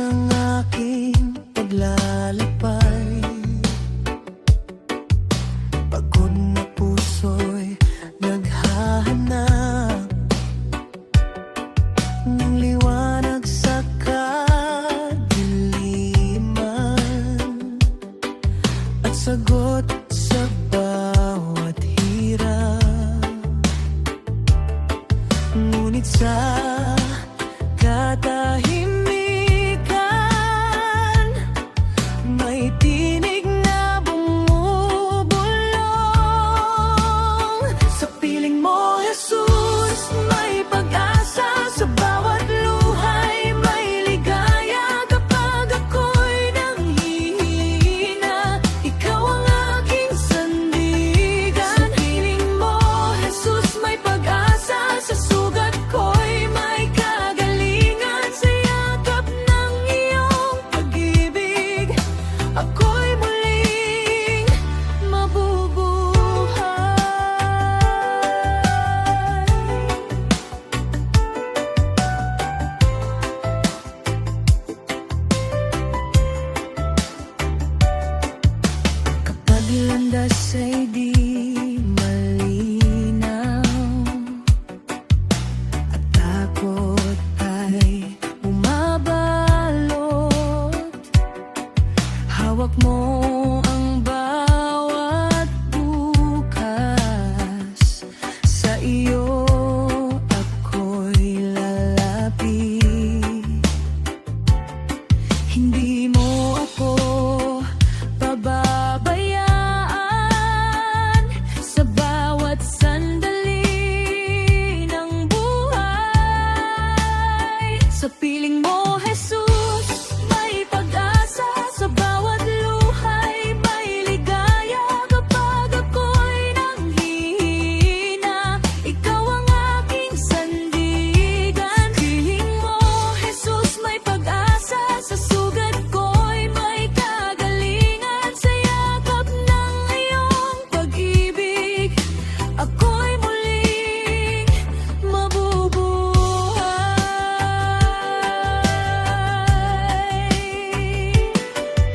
ng aking paglalakbay. Pagod na puso'y naghahanap ng liwanag sa kadiliman at sagot sa bawat hirap. Ngunit sa katahimikan may tinig na bumubulong. Sa piling mo, Jesus, may pag-asa. Sa bawat luhay may ligaya. Kapag ako'y nanghihina, ikaw ang aking sandigan. Sa piling mo, Jesus, may pag-asa. Sa sugat ko'y may kagalingan. Sa yakap ng iyong pag-ibig, ako'y muling mabubuhay. Kapag landas ay di malinaw at takot ay bumabalot, hawak mo ang bawat bukas. Sa iyo ako'y lalapit. Hindi mo ako pababayaan sa bawat sandali ng buhay. Sa piling mo, Jesus, may pag-asa. Sa bawat luhay may ligaya. Kapag ako'y nanghihina, ikaw ang aking sandigan. Sa piling mo, Jesus, may pag-asa. Sa sugat ko'y may kagalingan. Sa yakap ng iyong pag-ibig, ako'y muling mabubuhay.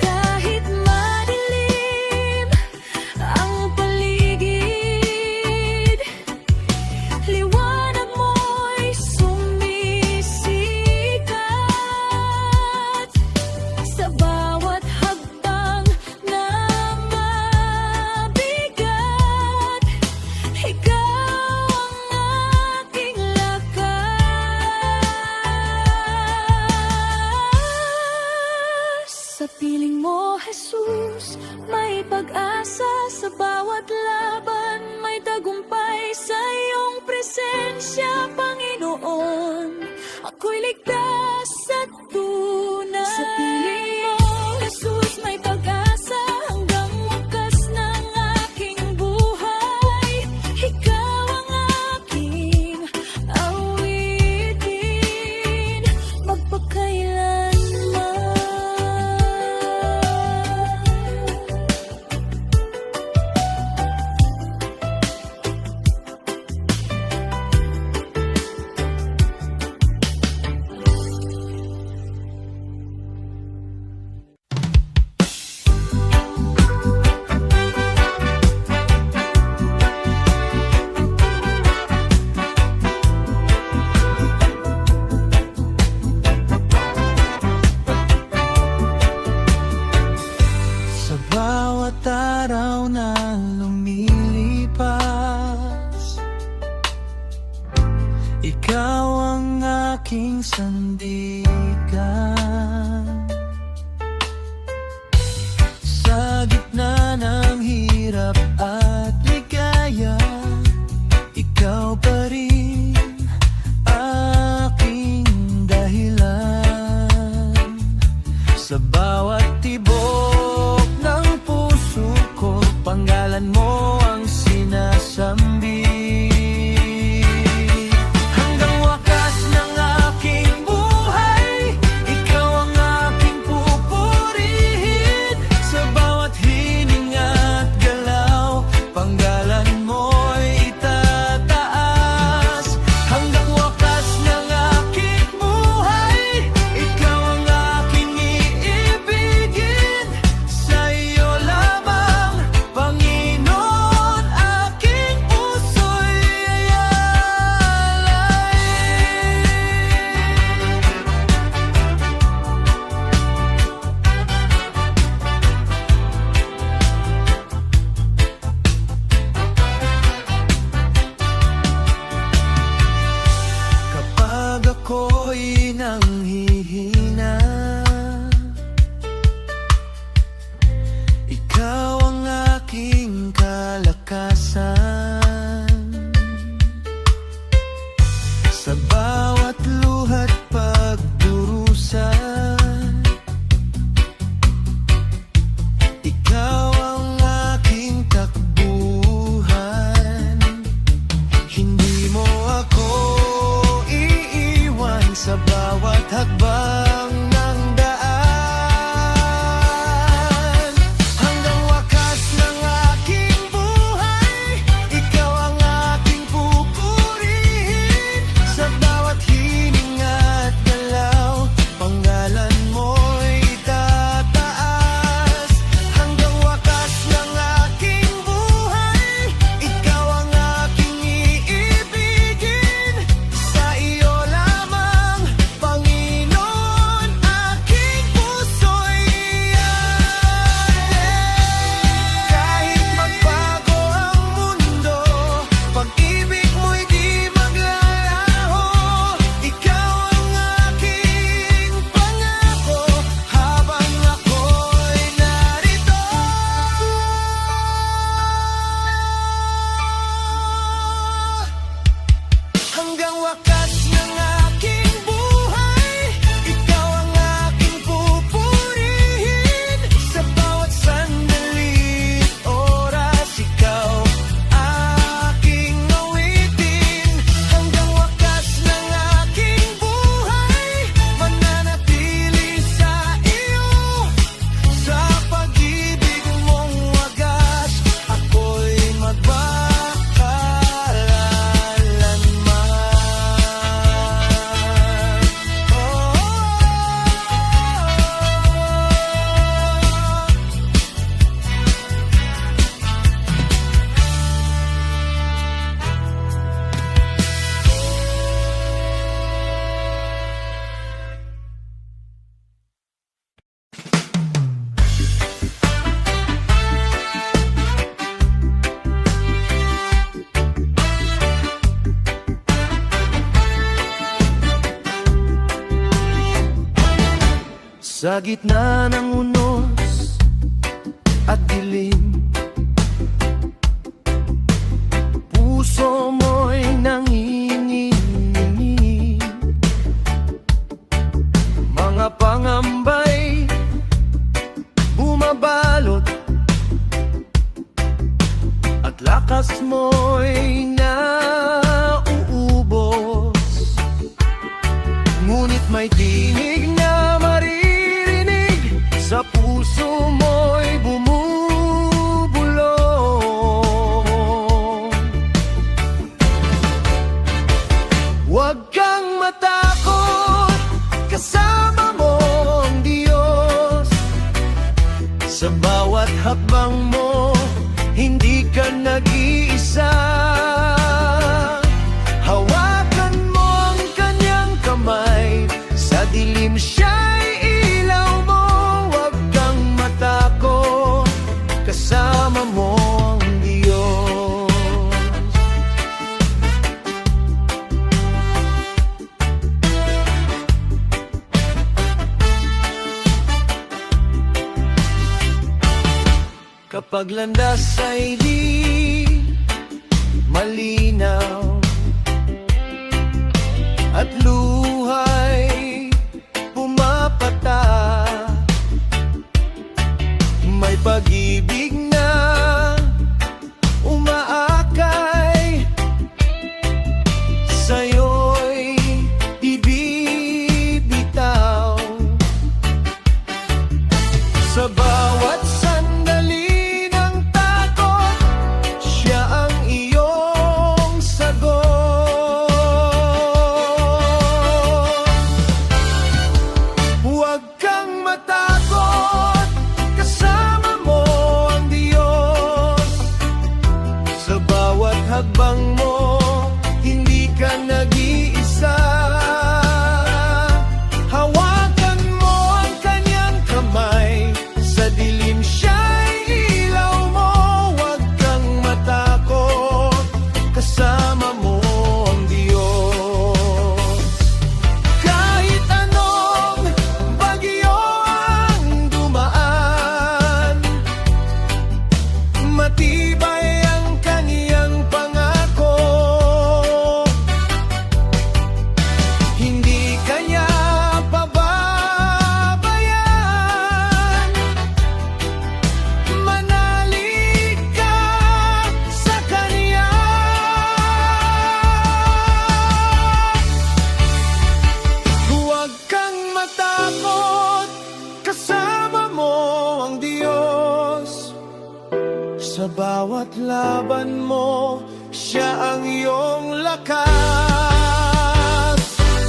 Kahit madilim ang paligid, liwanag mo'y sumisikat. Sa bawat hakbang na mabigat, ikaw ang aking lakas. Sa piling mo, Jesus, may pag-asa. Sa bawat laban may tagumpay. Sa iyong presensya, Panginoon, ako'y ligtas at tunay. Sa piling mo, Jesus, may pag-asa. Hanggang wakas ng aking buhay, ikaw ang aking awitin magpakailanman. Sa bawat araw na lumilipas, ikaw ang aking sandigan. Sa gitna ng hirap at ligaya, ikaw pa rin aking dahilan. Sa bawat tibok ng puso ko, pangalan mo ang sinasambi. Hanggang wakas ng aking buhay, ikaw ang aking pupurihin. Sa bawat hininga at galaw, panggalan mo'y itataas. Hanggang wakas ng aking buhay, ikaw ang aking Sa gitna ng unos at dilim, puso mo'y nanginginig. Mga pangambay bumabalot at lakas mo'y nauubos. Ngunit may tinig na maririnig, sa puso mo'y bumubulong. Huwag kang matakot, kasama mo ang Diyos. Sa bawat hakbang mo, hindi ka nag-iisa. Hawakan mo ang kanyang kamay, sa dilim siya'y ilaw mo. Huwag kang matakot, kasama mo ang Diyos. Kapag landas ay di malinaw at luhay pumapata, may pag-ibig na umaakay, sa'yo'y di bibitaw. Sa bawat sandali hakbang mo, hindi ka nag-iisa. Hawakan mo ang kanyang kamay, sa dilim siya'y ilaw mo. Huwag kang matakot, kasama mo ang Diyos. Kahit anong bagyo ang dumaan, matibay sa bawat laban mo, siya ang iyong lakas.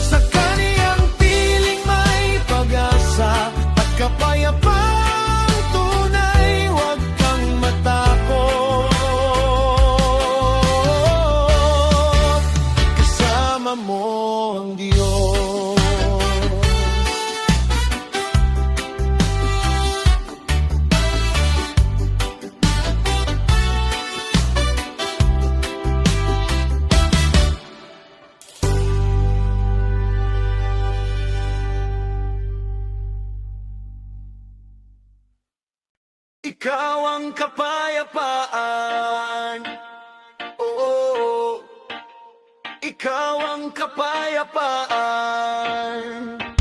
Sa kaniyang piling may pag-asa at kapayapang tunay. Huwag kang matakot, kasama mo ang Diyos. Ikaw ang kapayapaan, oh, ikaw ang kapayapaan,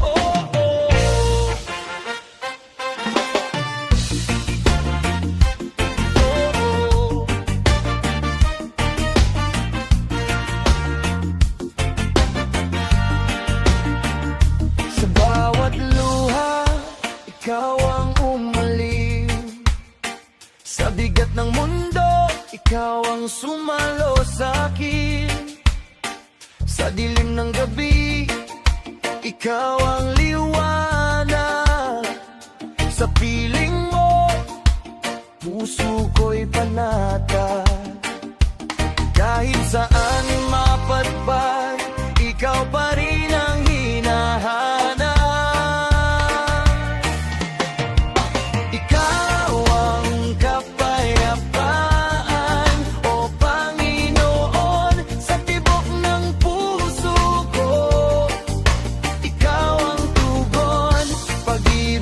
oh, oh. Oh, oh. Sa bawat luha, ikaw ang umalis. Sa bigat ng mundo, ikaw ang sumalo sa'kin. Sa dilim ng gabi, ikaw ang liwanag. Sa piling mo, puso ko'y panatag. Kahit saan mapadpad, ikaw pa rin ang hinahanap. Ikaw ang kapayapaan, o Panginoon, sa tibok ng puso ko. Ikaw ang tugon, pag-ibig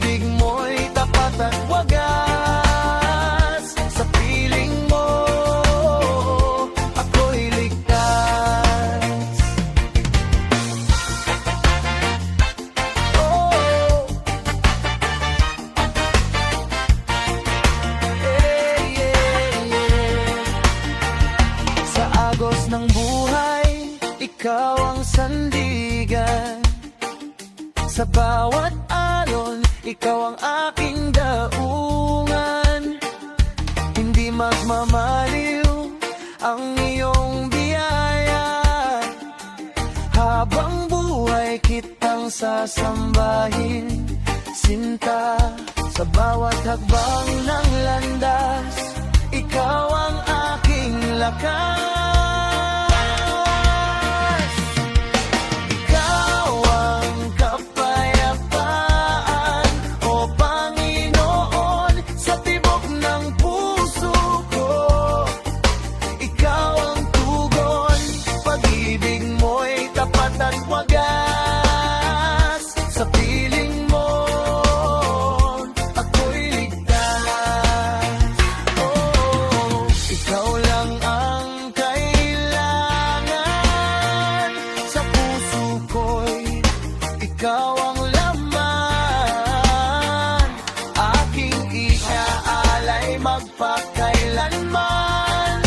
Sa bawat alon, ikaw ang aking daungan. Hindi magmamaliw ang iyong biyaya. Habang buhay kitang sasambahin, sinta. Sa bawat hakbang ng landas, ikaw ang aking lakas. Ikaw ang kapayapaan, o Panginoon, sa tibok ng puso ko. Ikaw ang tugon, pag-ibig mo'y tapat at wagas. Sa piling mo, ako'y ligtas. Oh, ikaw lang ang kailangan. Sa puso ko'y ikaw ang laman. Aking iaalay magpakailanman.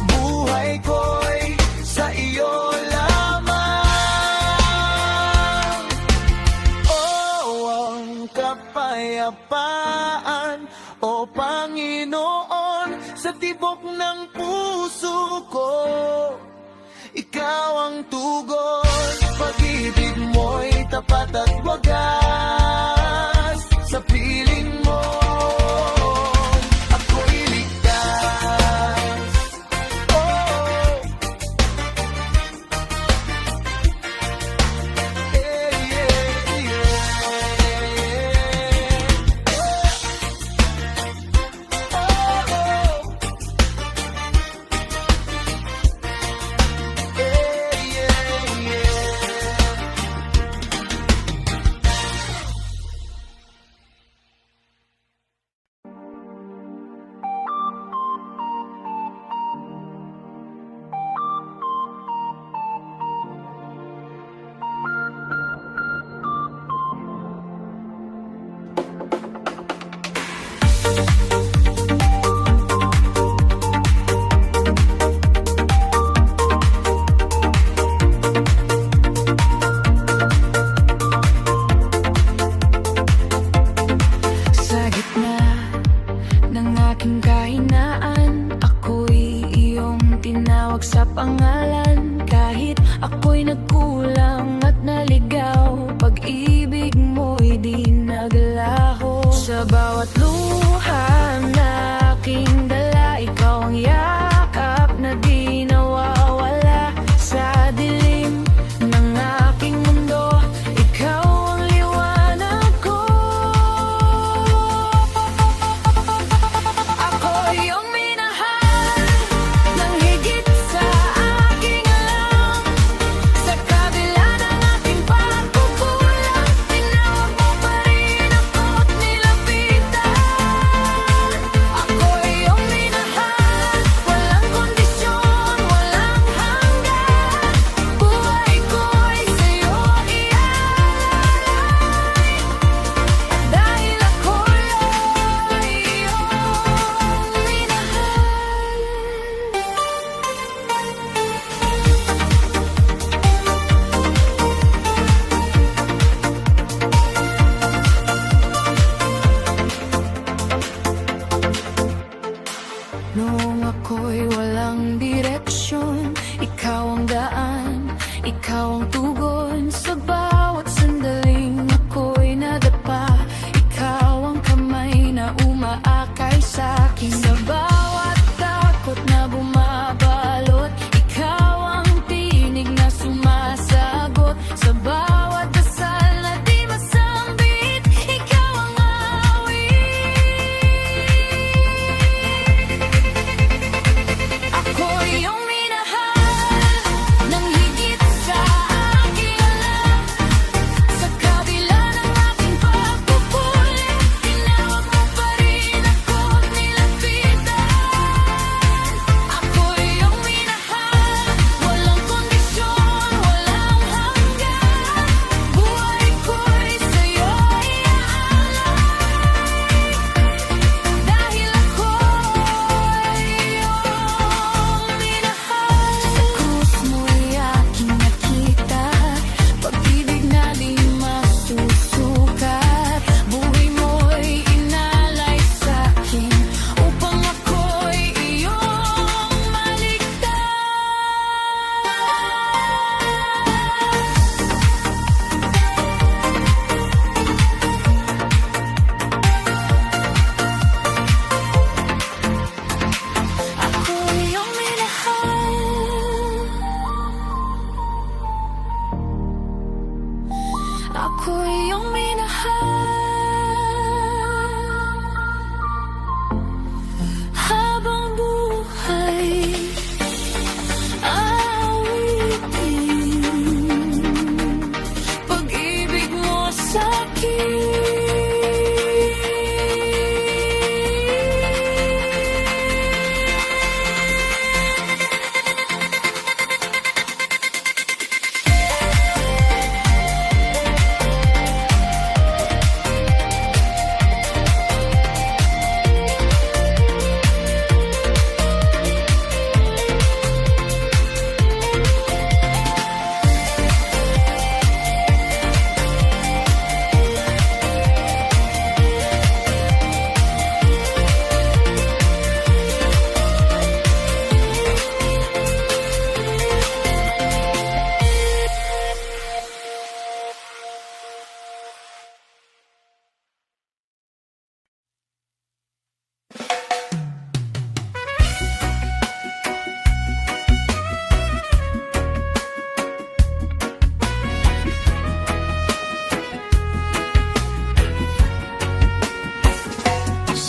Buhay ko'y sa iyo lamang. Oh, ang kapayapaan, o Panginoon, sa tibok ng puso ko. Ikaw ang tugon, pag-ibig mo'y tapat at wagas. Sa piling mo, ako'y ligtas. Oh, yeah, yeah, Sa gitna ng aking kahinaan, ako'y iyong tinawag sa pangalan. Kahit ako'y nagkulang at naligaw, pag-ibig mo'y di naglaho. Sa bawat luha na aking dala, ikaw ang yakap na di nawawala. Sa dilim ng aking mundo, ikaw ang liwanag ko. Ako iyong minahal ng higit sa aking alam. Sa kabila ng aking pagkukulang, tinawag mo pa rin ako't nilapitan.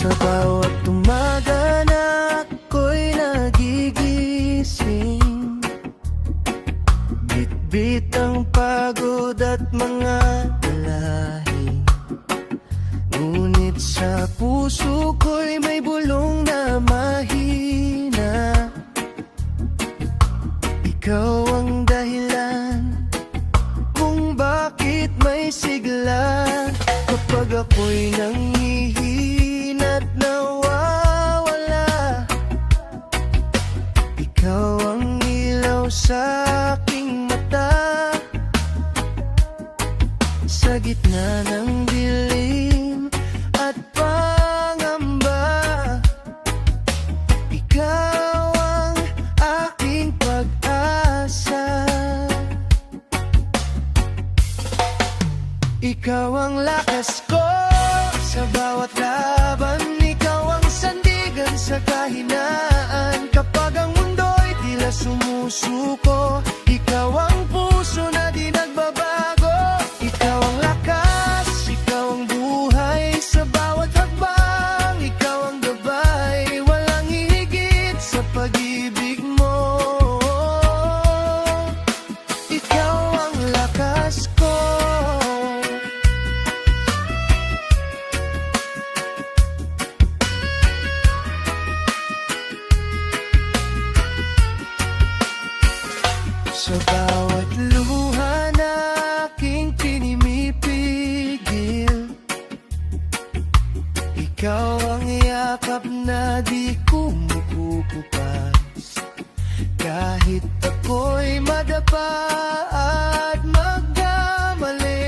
Sa bawat umaga na ako'y nagigising, bitbit ang pagod at mga dalahin. Ngunit sa puso ko'y may bulong na mahina. Ikaw ang dahilan kung bakit may sigla kapag ako'y nanghihina't nawawala. Ikaw ang ilaw sa aking mata, sa gitna ng dilim at pangamba. Ikaw ang aking pag-asa, ikaw ang lakas ko sa bawat laban. Ikaw ang sandigan sa kahinaan kapag ang mundo'y tila sumusuko. Ikaw ang puso na di nagbabago. Ikaw ang lakas, ikaw ang buhay sa bawat hakbang. Ikaw ang gabay, walang hihigit sa pag-ibig mo. Ikaw ang lakas ko. Sa bawat luha na aking pinimipigil, ikaw ang yakap na di kumukupas. Kahit ako'y madapa at magkamali,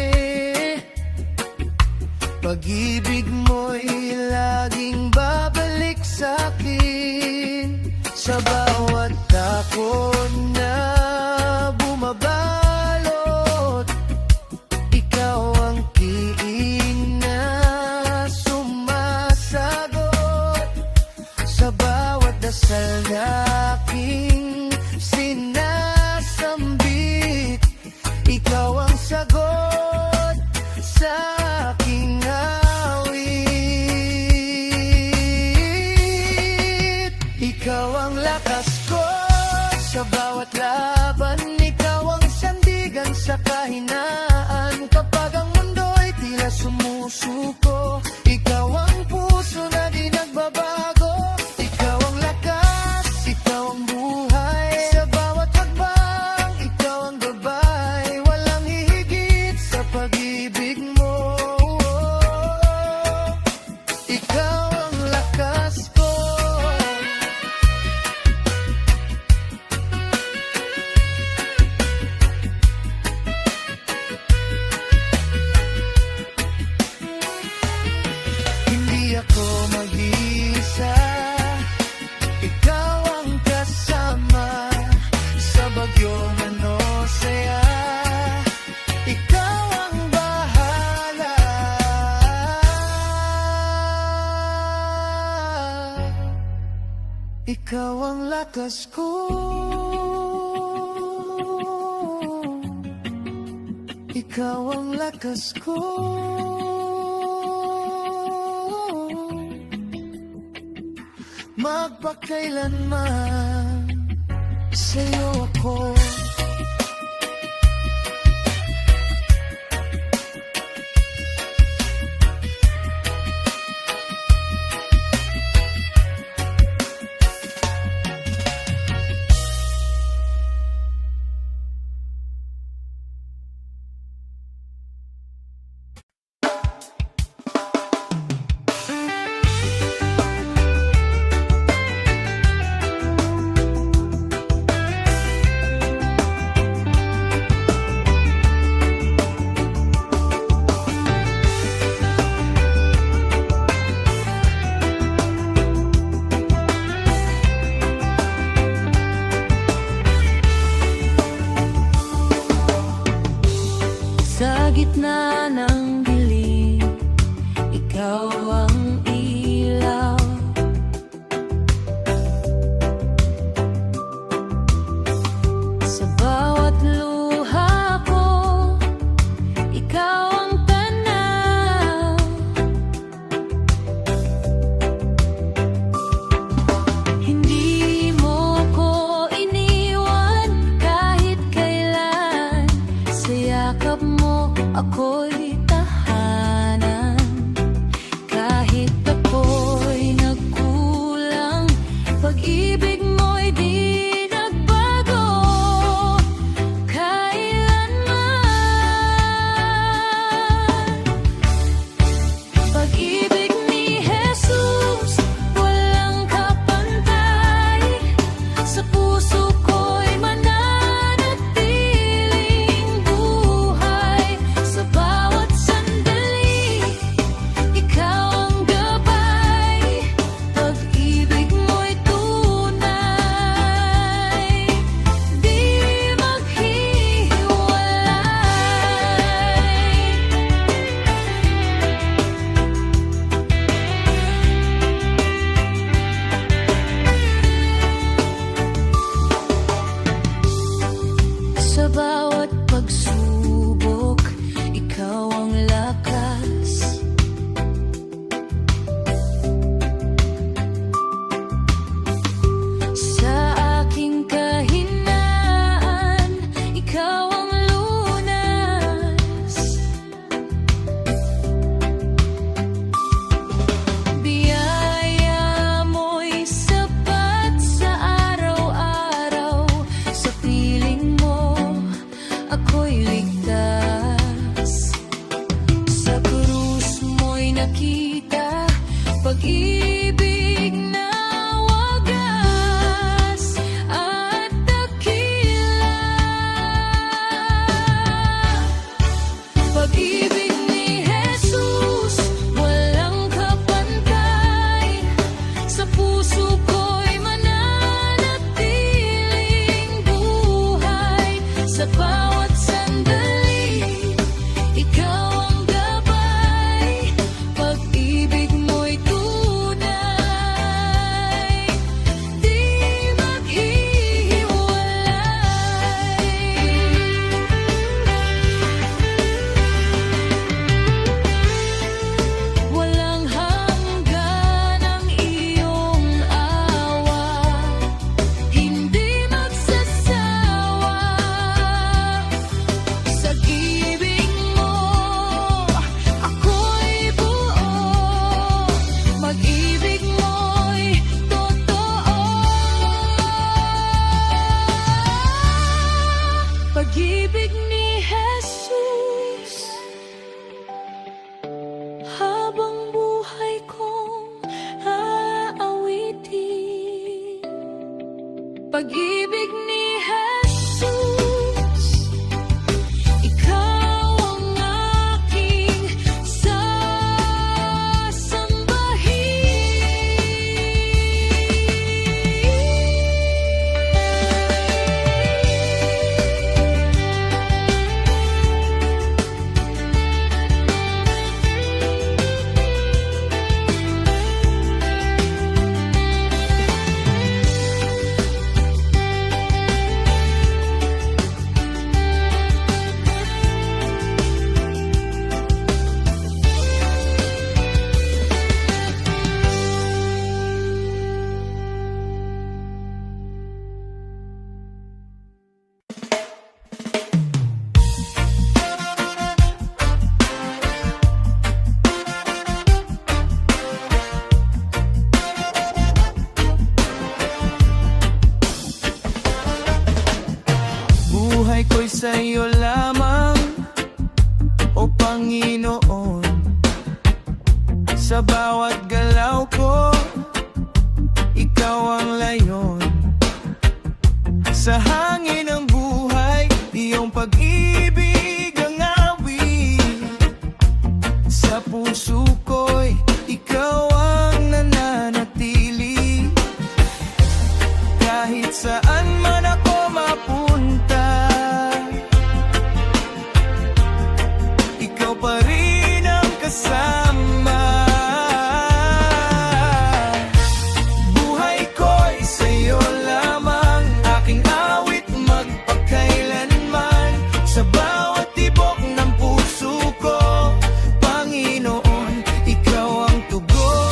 pag-ibig mo'y laging babalik sa'kin. Sa bawat takot na bumabalot, ikaw ang tiing na sumasagot. Sa bawat dasal na aking sinasambit, ikaw ang sagot sa aking awit. Ikaw ang lakas ko sa bawat laban. Ikaw ang sandigan sa kahinaan kapag ang mundo'y tila sumusuko. Ikaw ang puso na di nagbabago. Ikaw ang lakas, ikaw ang buhay sa bawat hakbang. Ikaw ang gabay, walang hihigit sa pag-ibig mo. Ikaw ang lakas ko. Hindi ako mag-iisa, ikaw ang kasama sa bagyong ano saya. Ikaw ang bahala, ikaw ang lakas ko. Ikaw ang lakas ko. Magpakailanman sa'yo ako. nakita, pag-ibig na wagas at dakila. Pag-ibig ni Jesus, walang kapantay, sa puso ko'y mananatiling buhay. Sa bawat sandali, ikaw ang gabay, pag-ibig mo'y tunay, di maghihiwalay. Walang hanggan ang iyong awa, hindi magsasawa. Sa ibig mo, ako'y buo, mag-ibig mo'y totoo. Pag-ibig ni Jesus, habang buhay kong aawitin. Pag-ibig ni Jesus, ikaw ang aking Buhay ko'y sa'yo lamang, o Panginoon. Sa bawat galaw ko, ikaw ang layon. Sa hangin ng buhay, iyong pag-ibig ang awit. Sa puso ko'y ikaw ang nananatili. Kahit saan man ako mapunta, ikaw pa rin ang kasama. Buhay ko'y sa'yo lamang, aking awit magpakailanman. Sa bawat tibok ng puso ko, Panginoon, ikaw ang tugon.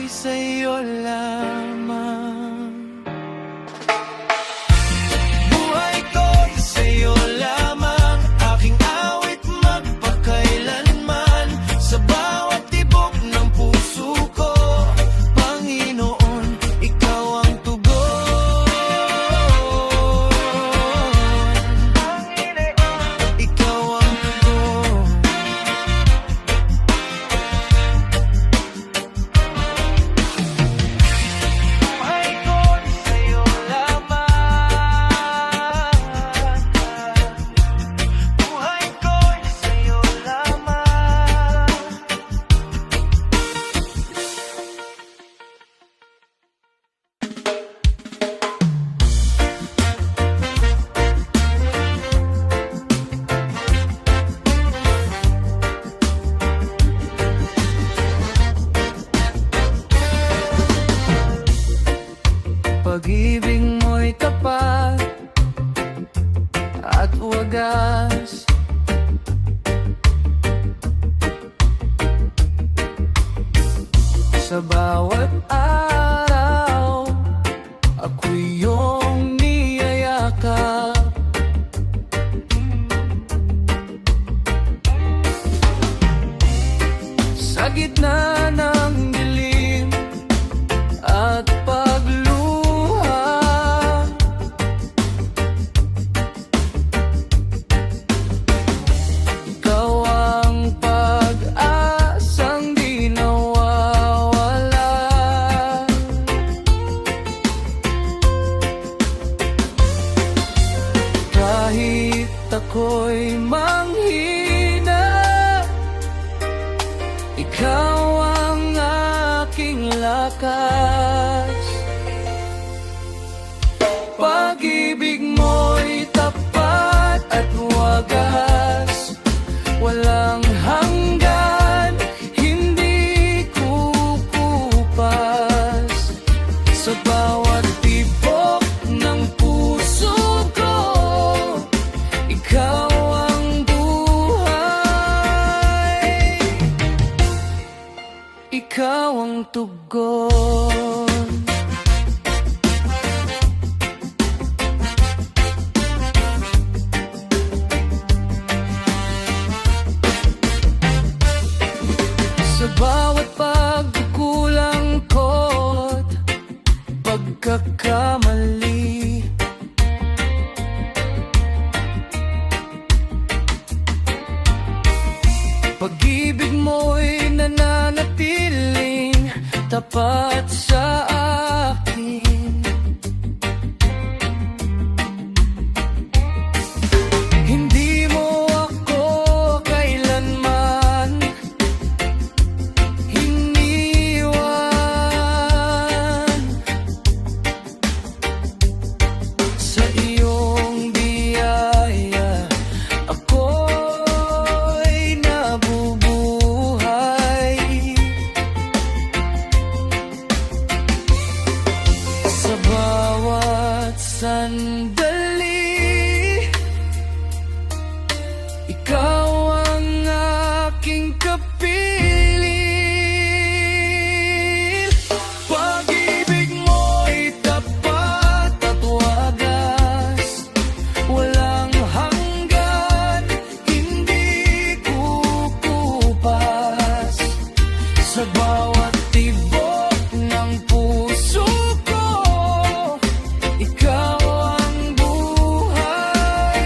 sa'yo lamang. Buhay ko'y sa'yo lamang, aking awit magpakailanman. Sa bawat tibok ng puso ko, Panginoon, ikaw ang tugon. Ikaw ang tugon. Buhay ko'y sa'yo lamang. Buhay ko'y sa'yo lamang. Pag-ibig mo'y tapat at wagas. Sa bawat araw, ako'y iyong niyayakap. Sa gitna ng dilim at pagluha, ikaw ang pag-asang di nawawala. Kahit ako'y manghina, ikaw ang aking lakas. Pag-ibig mo'y tapat at wagas, walang hanggan, hindi kukupas. Sa bawat tibok ng puso ko, ikaw ang buhay. Ikaw ang tugon. Sa bawat pagkukulang ko't pagkakamali, pag-ibig mo'y nananatiling tapat sa akin. Hindi mo ako kailanman iniwan. Sa iyong biyaya, ako'y nabubuhay. Sa bawat sandali, ikaw ang aking kapiling. Pag-ibig mo'y tapat at wagas, walang hanggan, hindi kukupas. Sa bawat tibok ng puso ko, ikaw ang buhay.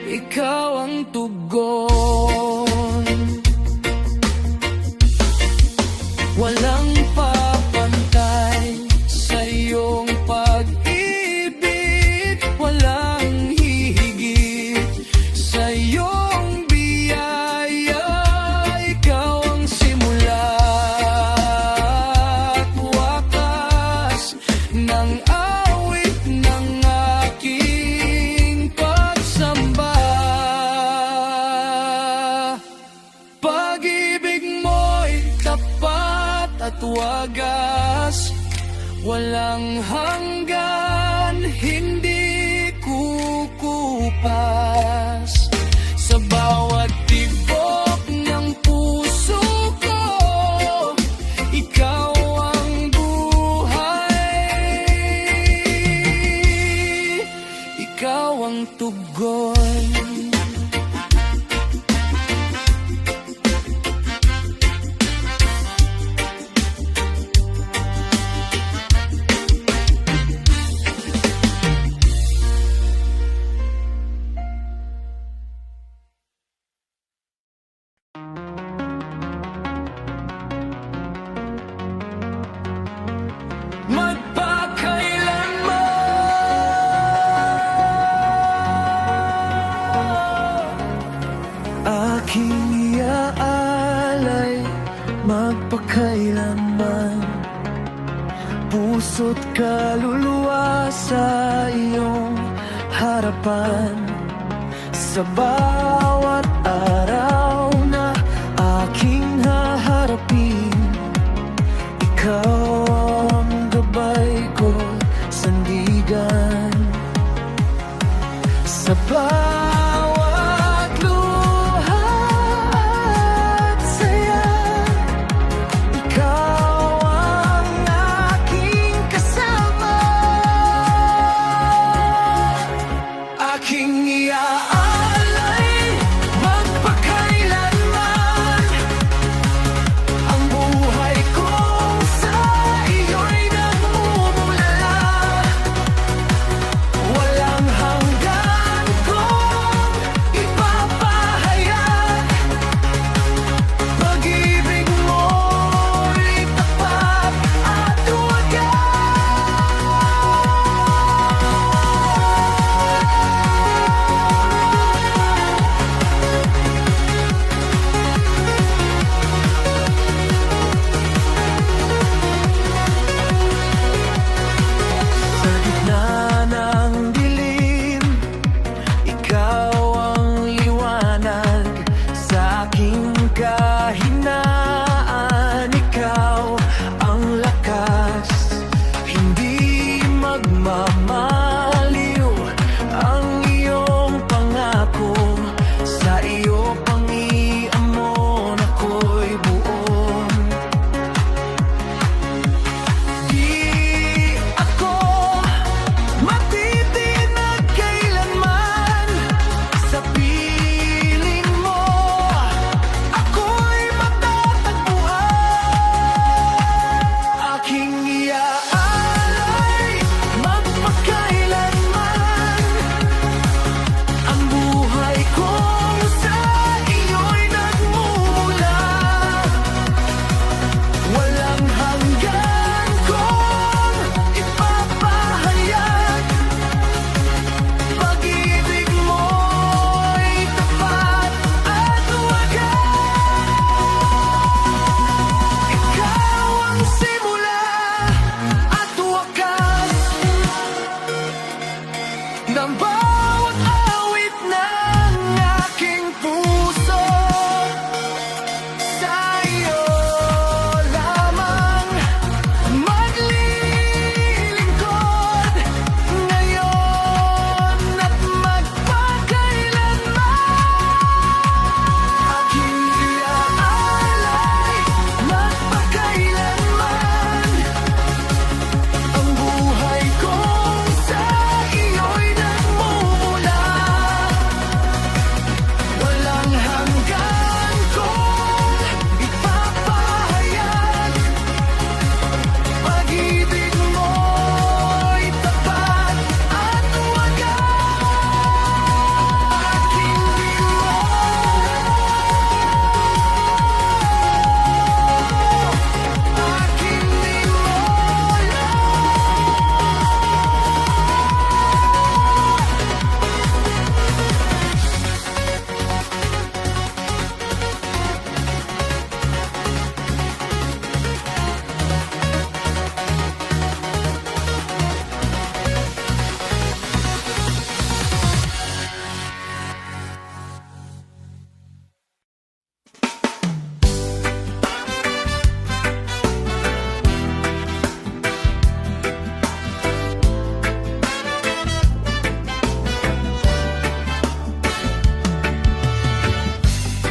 Ikaw ang tugon. Walang papantay sa iyong pag-ibig, walang hihigit sa iyong biyaya. Ikaw ang simula at wakas ng awit ng aking pagsamba. Pag-ibig mo'y tapat at wagas, walang hanggan, hindi kukupas. Sa bawat tibok ng puso ko, magpakailanman. Puso't kaluluwa sa iyong harapan. Sa bawat araw na aking haharapin, ikaw ang gabay ko, sandigan. Sa bawat luha at saya, ikaw ang aking kasama. Aking iaalay magpakailanman ang buhay kong sa iyo'y nagmumulala. Walang hanggan kong ipapahayag, pag-ibig mo'y tapat at sa gitna ng dilim, ikaw ang liwanag sa aking kahinaan. Ikaw ang lakas, hindi magmamaliw ang iyong pangako. Sa iyo pangiamon ako'y buon. Di ako matitinag kailanman sa piling mo. Ako'y matatagpuan. Aking iaalay magpakailanman ang buhay kong sa iyo'y nagmumula. Walang hanggan kong ipapahayag, pag-ibig mo'y tapat at wagas. Ikaw ang simula at wakas ng bawat awit ng aking puso. Sa iyo lamang maglilingkod ngayon at magpakailanman. Aking iaalay magpakailanman ang buhay kong sa iyo'y nagmumula. Walang hanggan kong ipapahayag, pag-ibig mo'y tapat at wagas. Aking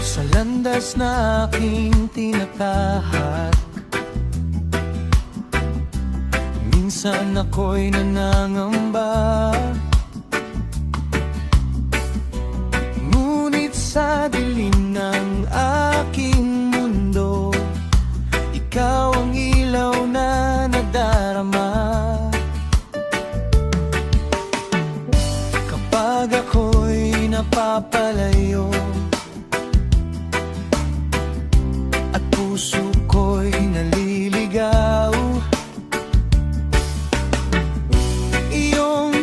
sa landas na aking tinatahak, minsan ako'y nangangamba. Ngunit sa dilim ng aking mundo, ikaw ang ilaw na nadarama. Kapag ako'y napapalayo at puso ko'y naliligaw, iyong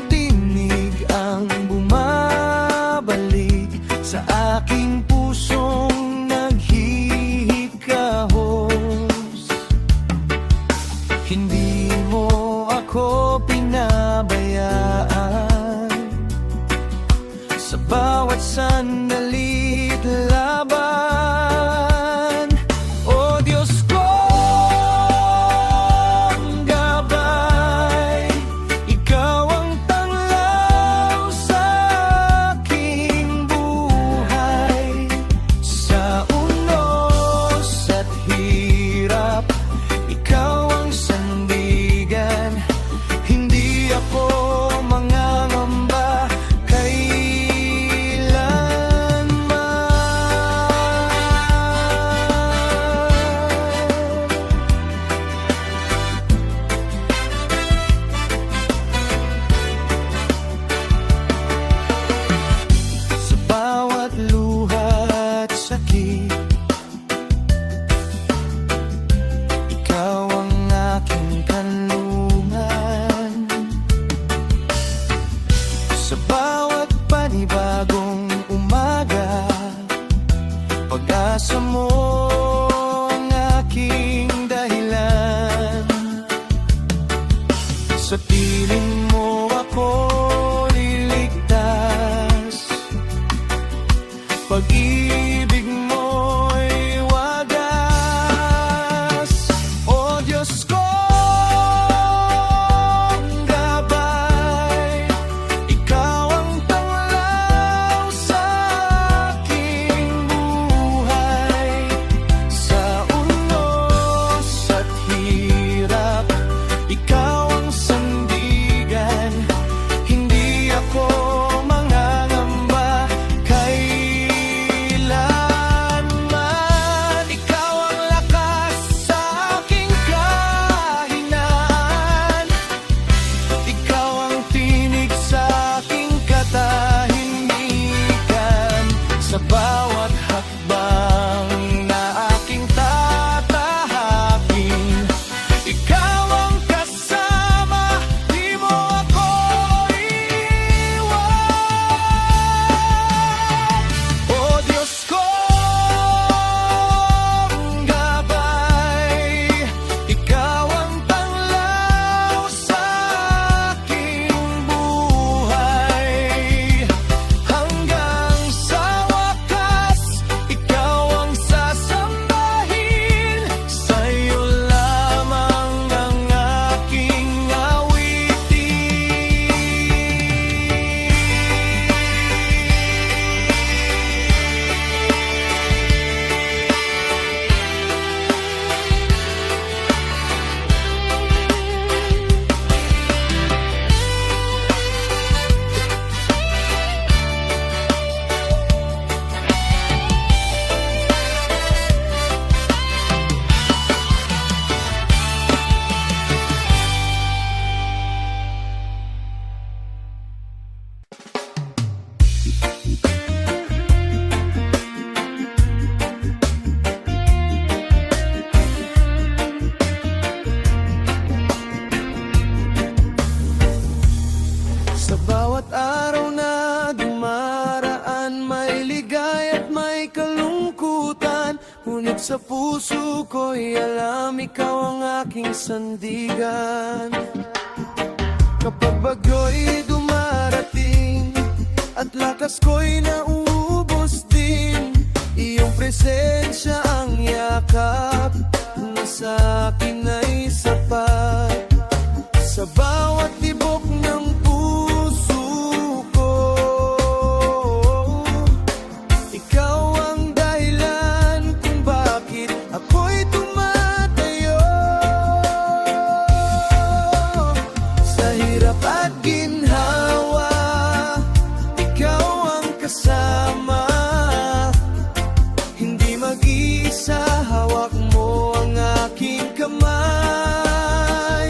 Sa puso ko'y alam ikaw ang aking sandigan. Kapag bagyo'y dumarating at lakas ko'y naubos din, iyong presensya ang yakap na sa akin ay sapat. Sa bawat tibok ng puso ko, ikaw ang dahilan kung bakit ako'y tumatayo. Sa hirap at ginhawa, ikaw ang kasama. Hindi mag-isa, hawak mo ang aking kamay.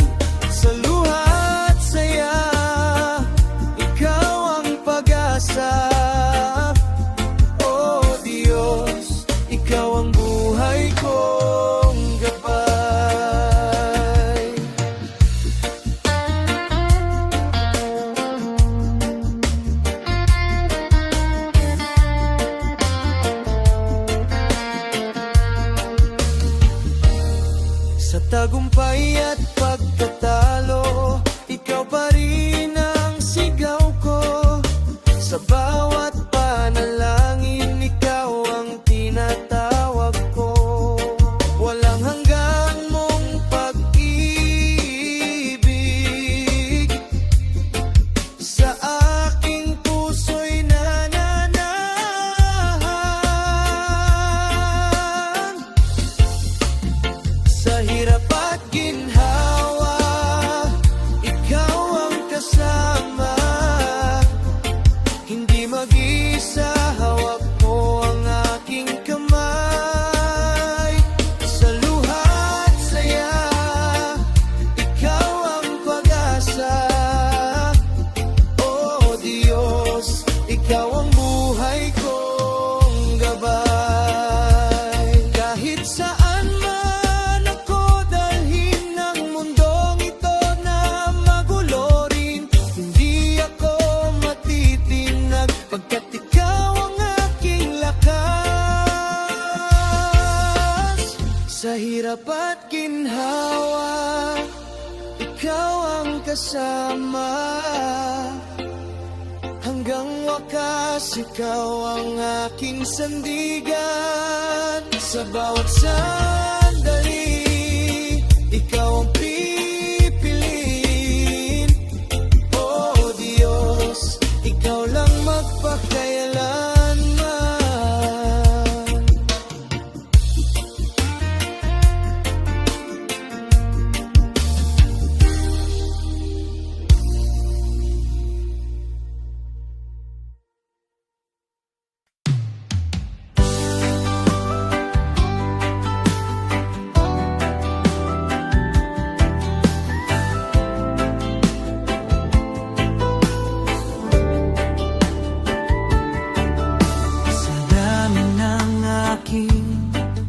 Sa luha at saya, ikaw ang pag-asa. Oh Diyos, ikaw ang buhay kong gabay. Sa tagumpay at pagkatalo, ikaw pa rin ang sigaw ko. Sa bawat panalangin, ikaw ang tinatawag ko. Walang hanggan mong pag-ibig sa aking puso'y nananahan. Sa hirap at ginhawa, ikaw ang kasama. Hindi mag-isa, hawak mo ang aking kamay. Sa luha at saya, ikaw ang pag-asa. Oh Diyos, ikaw ang buhay kong gabay. Kahit saan man ako dalhin ng mundong ito na magulo rin, hindi ako matitinag pagkat ikaw ang aking lakas. Sa hirap at ginhawa, ikaw ang kasama. Hanggang wakas, ikaw ang aking sandigan. Sa bawat sandali, ikaw ang pipiliin. Oh Diyos, ikaw lang magpakailanman. Sa dami ng aking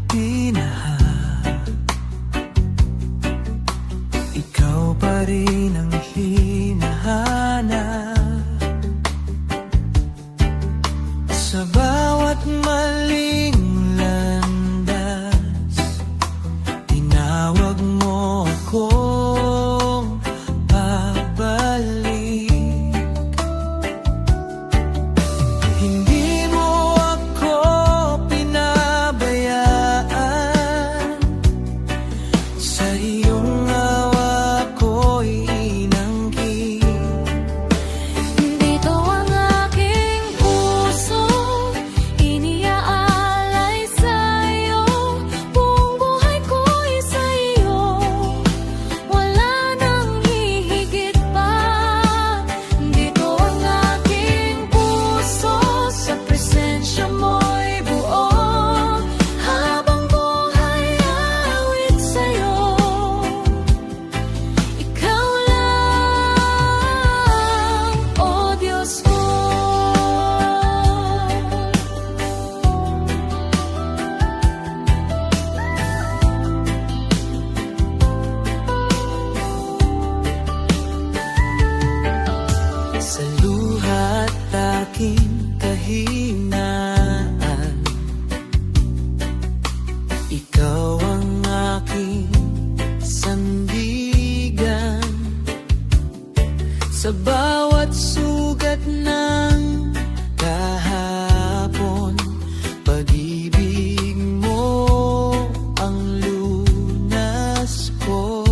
tinahak, ikaw pa rin ang hinahanap. Sa bawat maling landas, tinawag mo akong pabalik. Hindi mo ako pinabayaan. Sa iyong awa ko'y inanggit. Dito ang aking puso, iniaalay sa'yo. Buong buhay ko'y sa'yo, wala nang hihigit pa. Dito ang aking puso, sa presensya mo'y buo. Habang buhay awit sa'yo, Sa bawat sugat ng kahapon, pag-ibig mo ang lunas ko.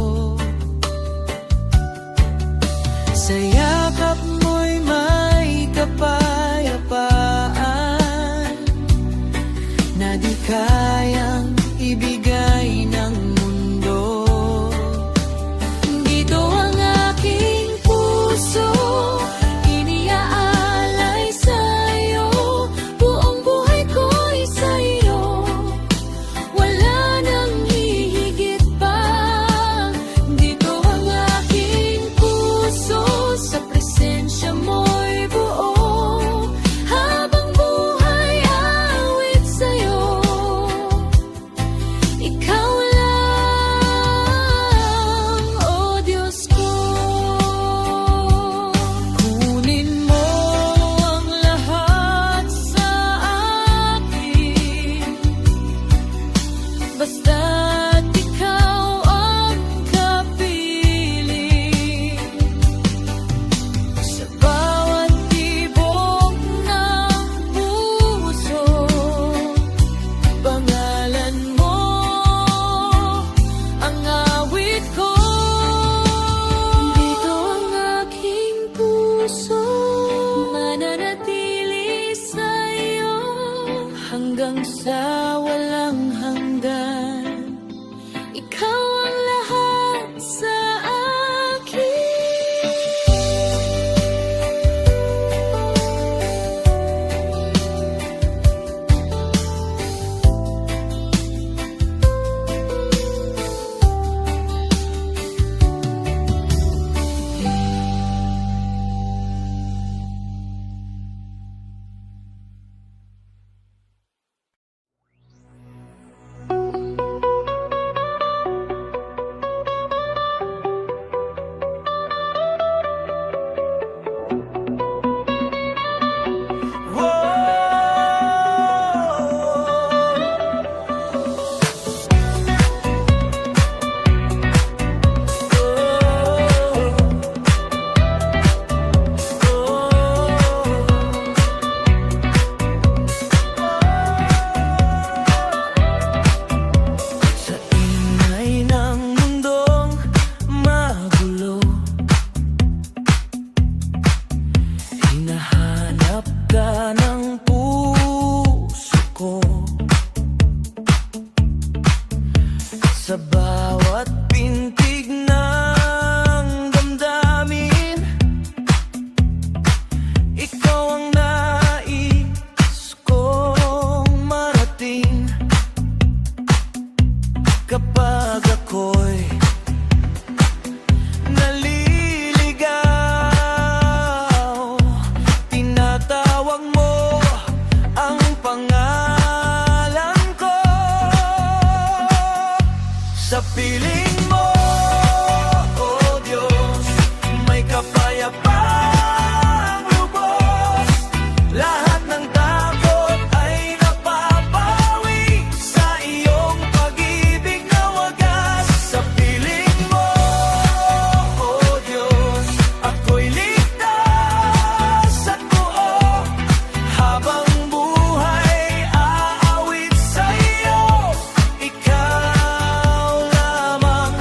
Sa yakap mo'y may kapayapaan na di kayang ibigay ng mundo. Dito ang aking puso, iniaalay sa'yo. Buong buhay ko'y sa'yo, wala nang hihigit pa. Dito ang aking puso, sa presensya mo'y buo. Habang buhay awit sa'yo, ikaw lang, oh Diyos ko. Kunin mo ang lahat sa akin, basta't ikaw ang kapiling. Sa bawat tibok ng puso, pangalan mo ang awit ko. Dito ang aking puso, mananatili sa'yo hanggang sa walang hanggan. Ikaw ang lahat sa akin. Sa ingay ng mundong magulo, hinahanap ka ng puso ko. Sa bawat pintig ng damdamin, ikaw ang nais kong marating. Kapag ako'y naliligaw, tinatawag mo ang pangalan ko. Sa piling mo, oh Diyos, may kapayapaang lubos. Lahat ng takot ay napapawi sa iyong pag-ibig na wagas. Sa piling mo, oh Diyos, ako'y ligtas at buo. Habang buhay aawit sa iyo, ikaw lamang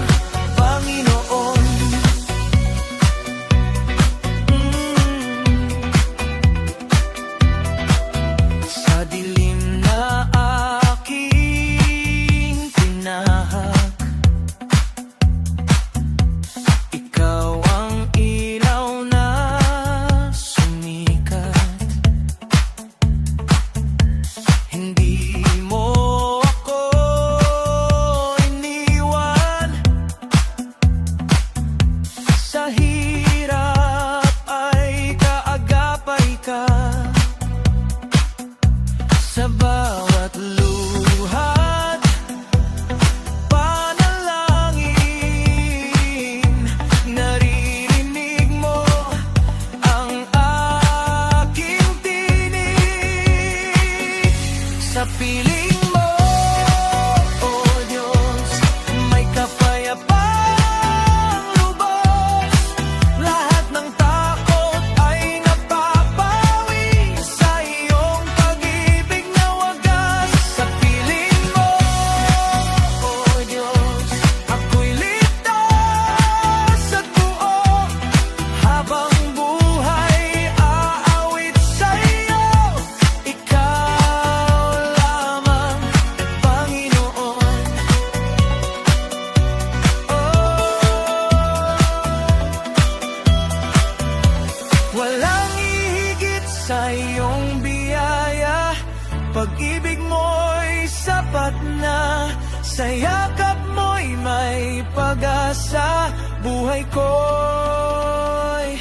sa buhay ko'y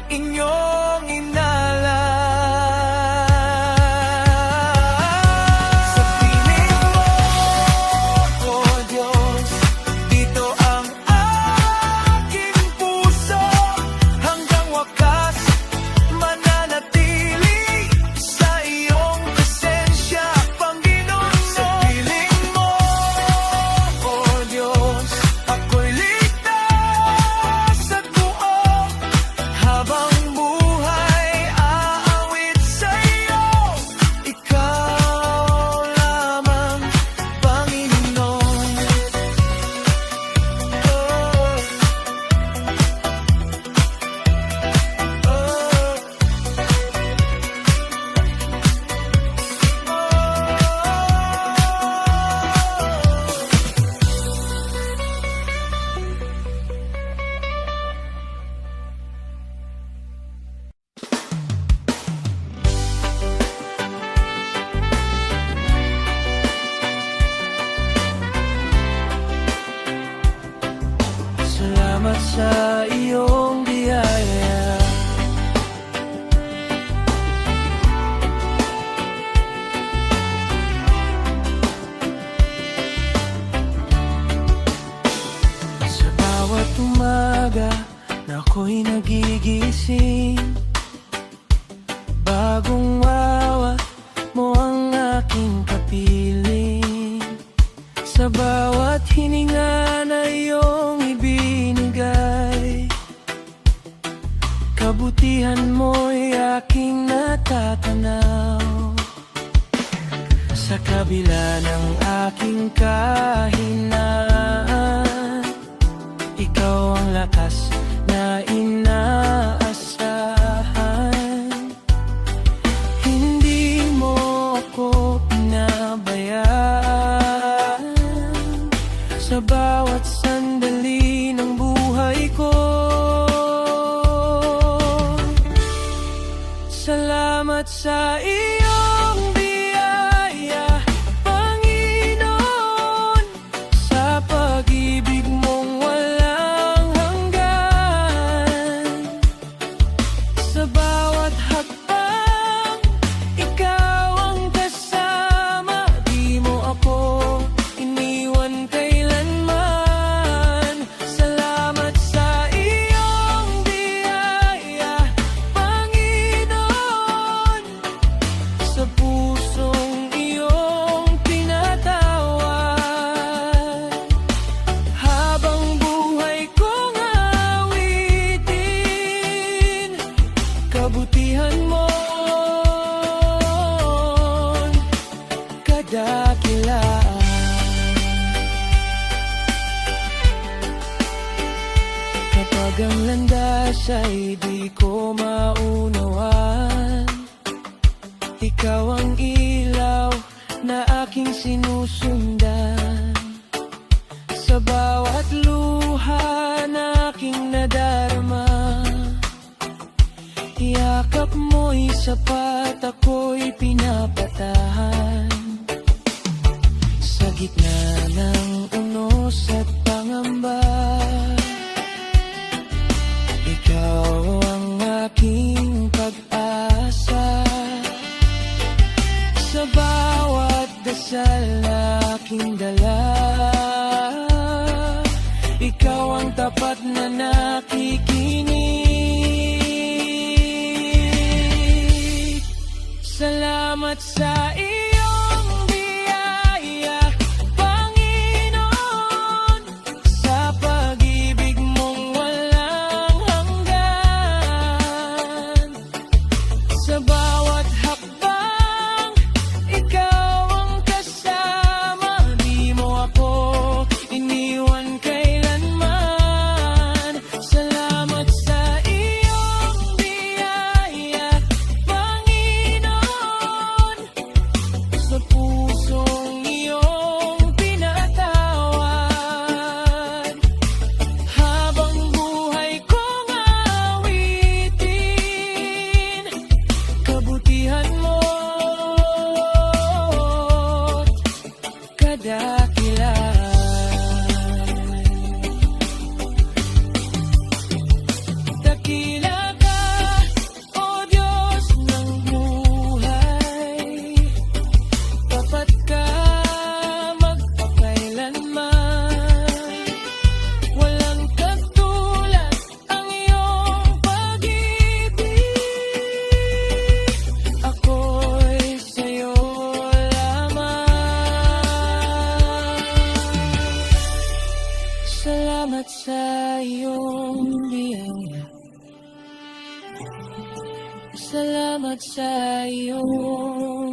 inyong inalay. Sa piling mo, oh Diyos, dito ang aking puso. Hanggang wakas, mananatili sa iyong presensya, Panginoon. Sa piling mo, oh Diyos, ako'y ligtas at buo. Habang buhay, aawit sa iyo. Ikaw lamang, Panginoon. Salamat sa iyong biyaya. Sa bawat umaga na ako'y nagigising, bagong wawa mo ang aking kapiling. Sa bawat hininga na iyong ibinigay, kabutihan mo'y aking natatanaw. Sa kabila ng aking kahinaan, ikaw ang lakas na inaasahan. Hindi mo ako pinabayaan sa bawat sandali ng buhay ko. Salamat sa iyong biyaya, Panginoon, sa pag-ibig mong walang hanggan. Sa bawat hakbang, ikaw ang kasama. Di mo ako iniwan kailanman. Salamat sa iyong biyaya, Panginoon, sa pusong iyong pinatawad. Habang buhay kong awitin, kabutihan mo kadakilaan. Kapag ang landas ay di ko maunawan, ikaw ang ilaw na aking sinusundan. Sa bawat luha na aking nadarama, yakap mo'y sapat, ako'y pinapatahan. Sa gitna ng unos at pangamba, ikaw ang aking pag-asa. Sa bawat dasal na aking dala, ikaw ang tapat na nakikinig. Salamat sa iyong biyaya, Panginoon, sa pag-ibig mong walang hanggan. Sa bawat hakbang, ikaw ang kasama. Di mo ako iniwan kailanman. Salamat sa iyong biyaya, Panginoon, Salamat sa iyong biyaya. Salamat sa iyong